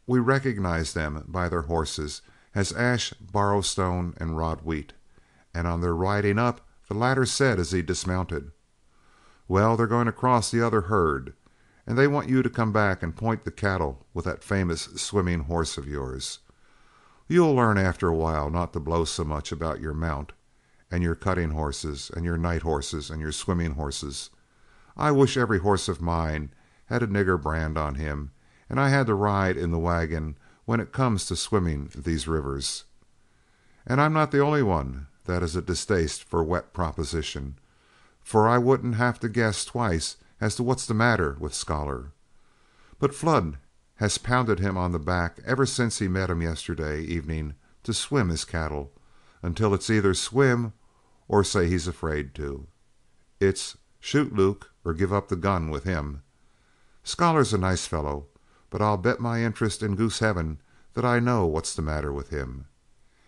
we recognized them by their horses as Ash, Borrowstone, and Rod Wheat, and on their riding up, the latter said as he dismounted, "Well, they're going to cross the other herd, and they want you to come back and point the cattle with that famous swimming horse of yours. You'll learn after a while not to blow so much about your mount, and your cutting horses, and your night horses, and your swimming horses. I wish every horse of mine had a nigger brand on him, and I had to ride in the wagon when it comes to swimming these rivers. And I'm not the only one that has a distaste for wet proposition, for I wouldn't have to guess twice as to what's the matter with Scholar. But Flood has pounded him on the back ever since he met him yesterday evening to swim his cattle, until it's either swim or say he's afraid to. It's shoot, Luke, or give up the gun with him. Scholar's a nice fellow, but I'll bet my interest in goose heaven that I know what's the matter with him.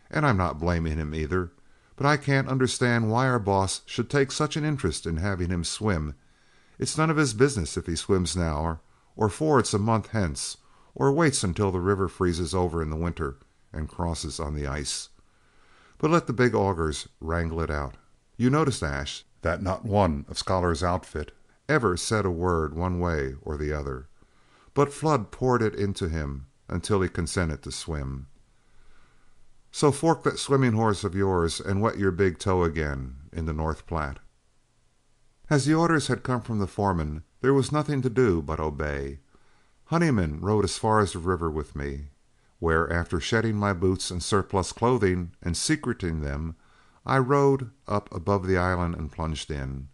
And I'm not blaming him either, but I can't understand why our boss should take such an interest in having him swim. It's none of his business if he swims now, or for it's a month hence, or waits until the river freezes over in the winter and crosses on the ice. But let the big augers wrangle it out. You noticed, Ash, that not one of Scholar's outfit ever said a word one way or the other, but Flood poured it into him until he consented to swim. So fork that swimming horse of yours and wet your big toe again in the North Platte." As the orders had come from the foreman, there was nothing to do but obey. Honeyman rode as far as the river with me, where, after shedding my boots and surplus clothing and secreting them, I rode up above the island and plunged in.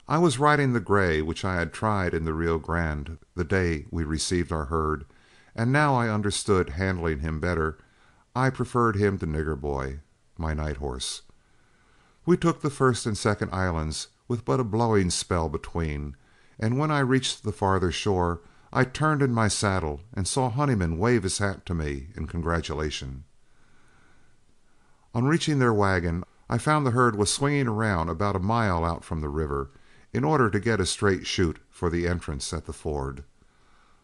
I was riding the gray which I had tried in the Rio Grande the day we received our herd, and now I understood handling him better. I preferred him to Nigger Boy, my night horse. We took the first and second islands with but a blowing spell between, and when I reached the farther shore, I turned in my saddle and saw Honeyman wave his hat to me in congratulation. On reaching their wagon, I found the herd was swinging around about a mile out from the river, in order to get a straight shoot for the entrance at the ford.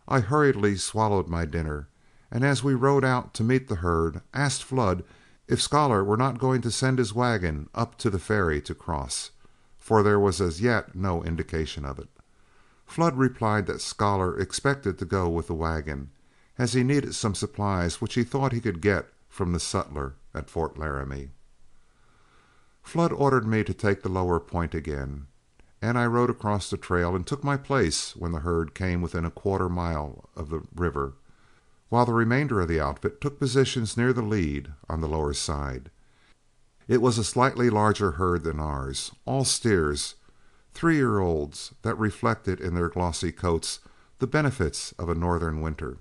I hurriedly swallowed my dinner, and as we rode out to meet the herd, asked Flood if Scholar were not going to send his wagon up to the ferry to cross, for there was as yet no indication of it. Flood replied that Scholar expected to go with the wagon, as he needed some supplies which he thought he could get from the sutler at Fort Laramie. Flood ordered me to take the lower point again, and I rode across the trail and took my place when the herd came within a quarter mile of the river, while the remainder of the outfit took positions near the lead on the lower side. It was a slightly larger herd than ours, all steers, 3-year-olds that reflected in their glossy coats the benefits of a northern winter.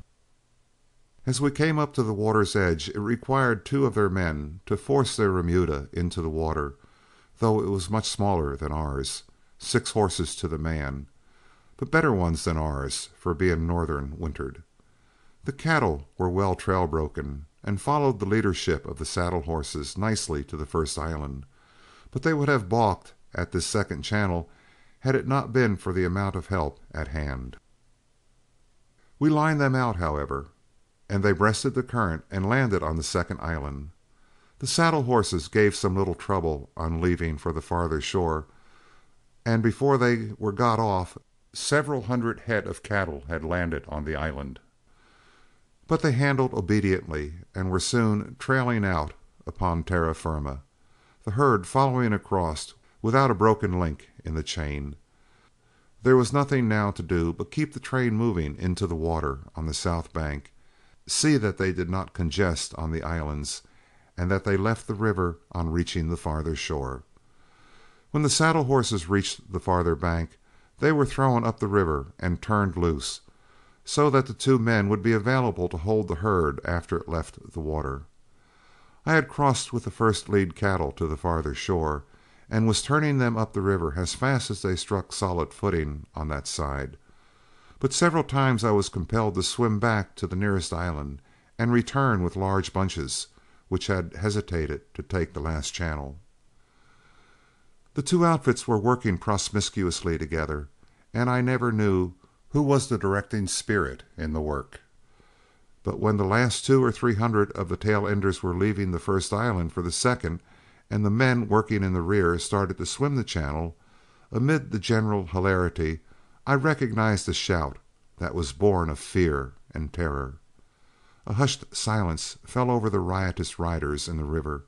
As we came up to the water's edge, it required 2 of their men to force their remuda into the water, though it was much smaller than ours, 6 horses to the man, but better ones than ours for being northern wintered. The cattle were well trail broken and followed the leadership of the saddle horses nicely to the first island, but they would have balked at this second channel had it not been for the amount of help at hand. We lined them out, however, and they breasted the current and landed on the second island. The saddle horses gave some little trouble on leaving for the farther shore, and before they were got off, several hundred head of cattle had landed on the island. But they handled obediently and were soon trailing out upon terra firma, the herd following across without a broken link in the chain. There was nothing now to do but keep the train moving into the water on the south bank, see that they did not congest on the islands, and that they left the river on reaching the farther shore. When the saddle horses reached the farther bank, they were thrown up the river and turned loose, so that the 2 men would be available to hold the herd after it left the water. I had crossed with the first lead cattle to the farther shore, and was turning them up the river as fast as they struck solid footing on that side. But several times I was compelled to swim back to the nearest island and return with large bunches which had hesitated to take the last channel. The 2 outfits were working promiscuously together, and I never knew who was the directing spirit in the work. But when the last 200 or 300 of the tail enders were leaving the first island for the second, and the men working in the rear started to swim the channel, amid the general hilarity I recognized a shout that was born of fear and terror. A hushed silence fell over the riotous riders in the river,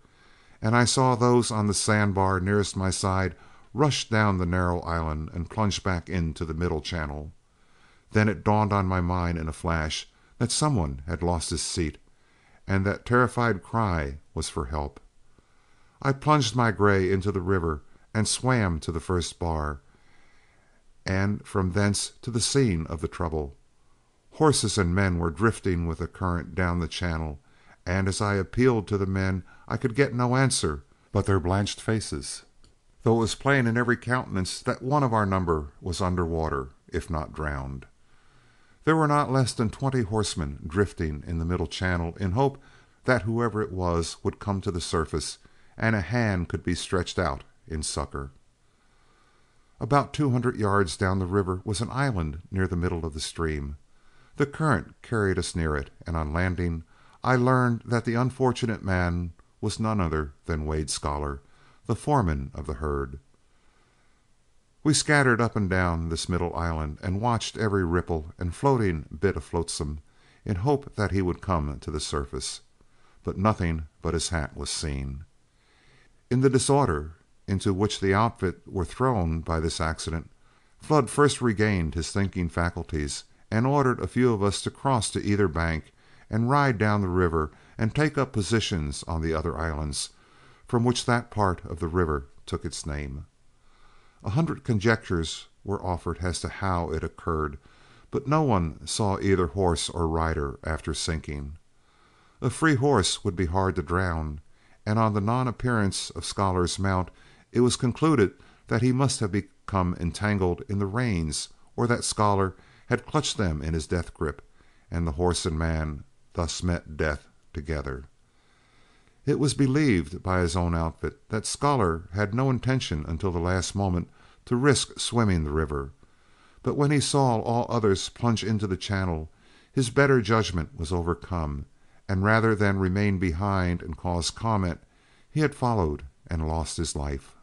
and I saw those on the sandbar nearest my side rush down the narrow island and plunge back into the middle channel. Then it dawned on my mind in a flash that someone had lost his seat, and that terrified cry was for help. I plunged my gray into the river and swam to the first bar, and from thence to the scene of the trouble. Horses and men were drifting with the current down the channel, and as I appealed to the men I could get no answer but their blanched faces, though it was plain in every countenance that one of our number was under water, if not drowned. There were not less than 20 horsemen drifting in the middle channel in hope that whoever it was would come to the surface and a hand could be stretched out in succor. About 200 yards down the river was an island near the middle of the stream. The current carried us near it, and on landing I learned that the unfortunate man was none other than Wade Scholar, the foreman of the herd. We scattered up and down this middle island and watched every ripple and floating bit of flotsam in hope that he would come to the surface, but nothing but his hat was seen. In the disorder into which the outfit were thrown by this accident, Flood first regained his thinking faculties and ordered a few of us to cross to either bank and ride down the river and take up positions on the other islands, from which that part of the river took its name. 100 conjectures were offered as to how it occurred, but no one saw either horse or rider after sinking. A free horse would be hard to drown, and on the non-appearance of Scholar's mount, it was concluded that he must have become entangled in the reins, or that Scholar had clutched them in his death grip, and the horse and man thus met death together. It was believed by his own outfit that Scholar had no intention until the last moment to risk swimming the river, but when he saw all others plunge into the channel, his better judgment was overcome, and rather than remain behind and cause comment, he had followed and lost his life.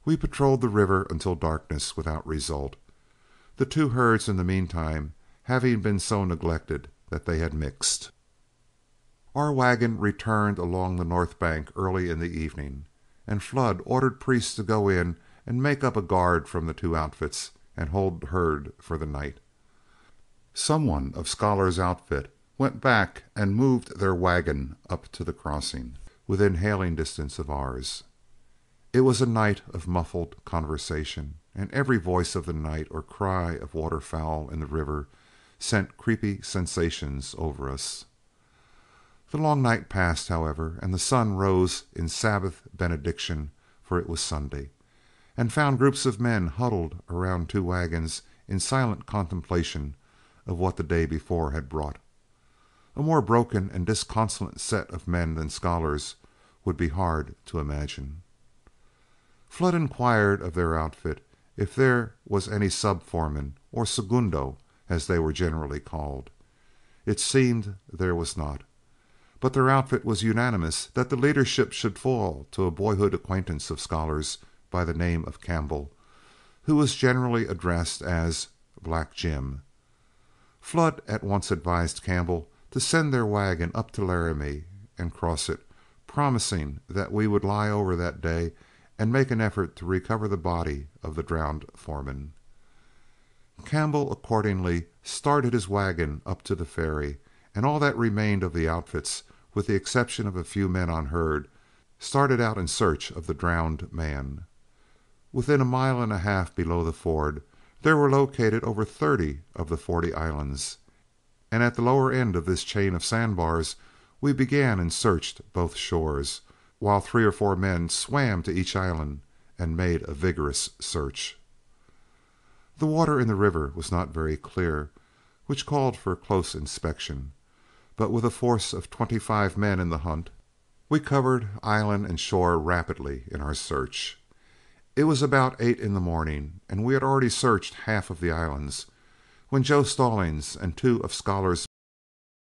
We patrolled the river until darkness without result, the two herds in the meantime having been so neglected that they had mixed. Our wagon returned along the north bank early in the evening, and Flood ordered priests to go in and make up a guard from the two outfits and hold the herd for the night. Someone of Scholar's outfit went back and moved their wagon up to the crossing, within hailing distance of ours. It was a night of muffled conversation, and every voice of the night or cry of waterfowl in the river sent creepy sensations over us. The long night passed, however, and the sun rose in Sabbath benediction, for it was Sunday, and found groups of men huddled around two wagons in silent contemplation of what the day before had brought. A more broken and disconsolate set of men than Scholar's would be hard to imagine. Flood inquired of their outfit if there was any sub-foreman, or segundo, as they were generally called. It seemed there was not, but their outfit was unanimous that the leadership should fall to a boyhood acquaintance of Scholar's by the name of Campbell, who was generally addressed as Black Jim. Flood at once advised Campbell to send their wagon up to Laramie and cross it, promising that we would lie over that day and make an effort to recover the body of the drowned foreman. Campbell accordingly started his wagon up to the ferry, and all that remained of the outfits, with the exception of a few men on herd, started out in search of the drowned man. Within a mile and a half below the ford, there were located over 30 of the 40 islands, and at the lower end of this chain of sandbars we began and searched both shores, while 3 or 4 men swam to each island and made a vigorous search. The water in the river was not very clear, which called for close inspection, but with a force of 25 men in the hunt, we covered island and shore rapidly in our search. It was about 8 in the morning, and we had already searched half of the islands, when Joe Stallings and 2 of Scholar's